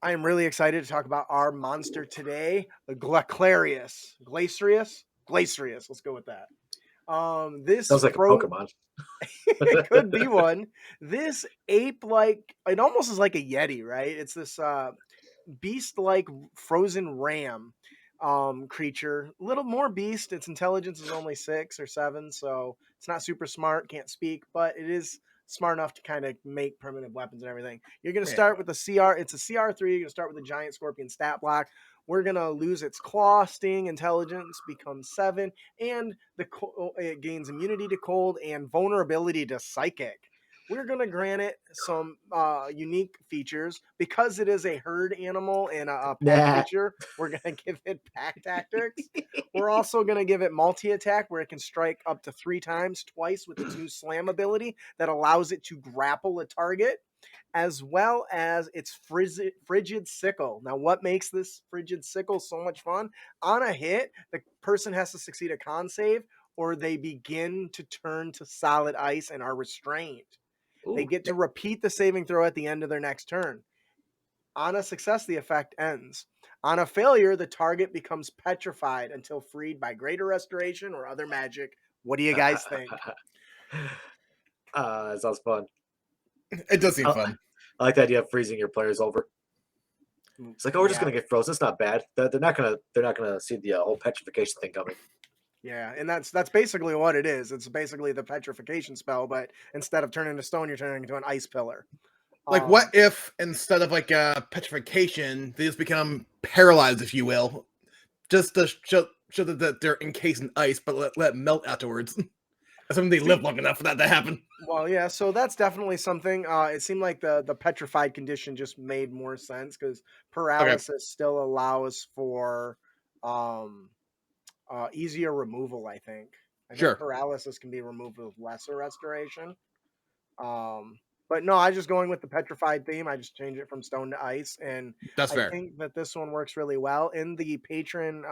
I am really excited to talk about our monster today, the Glacrius. Glacrius. Let's go with that. This Sounds like a Pokemon. it could be one. This ape-like, it almost is like a Yeti, right? It's this beast-like frozen ram creature. A little more beast. Its intelligence is only 6 or 7, so it's not super smart, can't speak, but it is smart enough to kind of make primitive weapons and everything. You're going to Yeah. start with a CR. It's a CR3. You're going to start with a giant scorpion stat block. We're going to lose its claw, sting, intelligence becomes 7, and it gains immunity to cold and vulnerability to psychic. We're going to grant it some unique features because it is a herd animal and a pet Nah. creature. We're going to give it pack tactics. We're also going to give it multi attack where it can strike up to 3 times, twice with its new slam ability that allows it to grapple a target, as well as its frigid sickle. Now, what makes this frigid sickle so much fun? On a hit, the person has to succeed a con save or they begin to turn to solid ice and are restrained. They Ooh. get to repeat the saving throw at the end of their next turn. On a success, the effect ends. On a failure, the target becomes petrified until freed by greater restoration or other magic. What do you guys think? That sounds fun. It does seem I, fun. I like the idea of freezing your players over. It's like, oh, we're just gonna get frozen. It's not bad. They're not gonna see the whole petrification thing coming. Yeah, and that's basically what it is. It's basically the petrification spell, but instead of turning to stone, you're turning into an ice pillar. Like, what if instead of like petrification, they just become paralyzed, if you will, just to show that they're encased in ice, but let it melt afterwards. Assuming they live long enough for that to happen. Well, yeah, so that's definitely something. It seemed like the petrified condition just made more sense because paralysis still allows for um, easier removal. I think Sure. paralysis can be removed with lesser restoration. But no, I just going with the petrified theme. I just change it from stone to ice, and That's I fair. think that this one works really well in the patron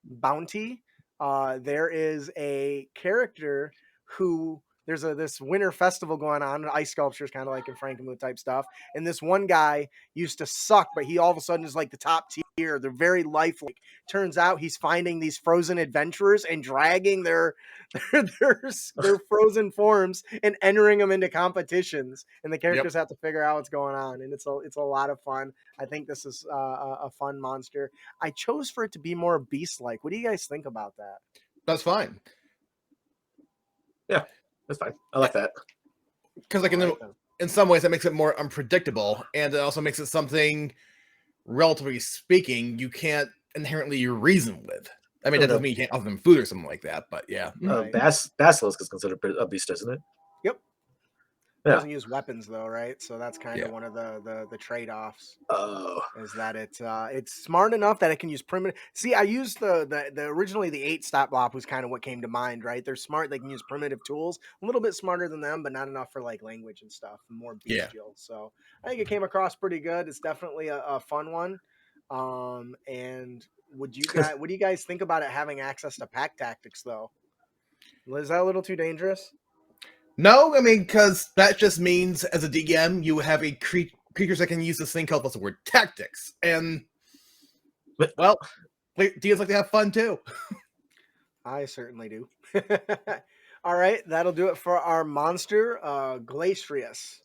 bounty. There is a character who there's this winter festival going on, ice sculptures, kind of like in Frankenmuth type stuff. And this one guy used to suck, but he all of a sudden is like the top tier. They're very lifelike. Turns out he's finding these frozen adventurers and dragging their their frozen forms and entering them into competitions, and the characters have to figure out what's going on, and it's a lot of fun. I think this is a fun monster. I chose for it to be more beast-like. What do you guys think about that? That's fine. Yeah, that's fine. I like that. Because like in some ways that makes it more unpredictable, and it also makes it something, relatively speaking, you can't inherently reason with. I mean, that doesn't mean you can't offer them food or something like that, but yeah. Basilisk is considered a beast, isn't it? Yep. Yeah. Doesn't use weapons though, right? So that's kind of one of the trade-offs. Oh. Is that it's smart enough that it can use primitive. See, I used the originally the 8 stat block was kind of what came to mind, right? They're smart. They can use primitive tools, a little bit smarter than them, but not enough for like language and stuff. More bestial. So I think it came across pretty good. It's definitely a fun one. And what do you guys think about it having access to pack tactics though? Is that a little too dangerous? No, I mean, because that just means as a DM, you have a creatures that can use this thing called, what's the word, tactics. And, well, DMs like to have fun too. I certainly do. All right, that'll do it for our monster, Glacrius.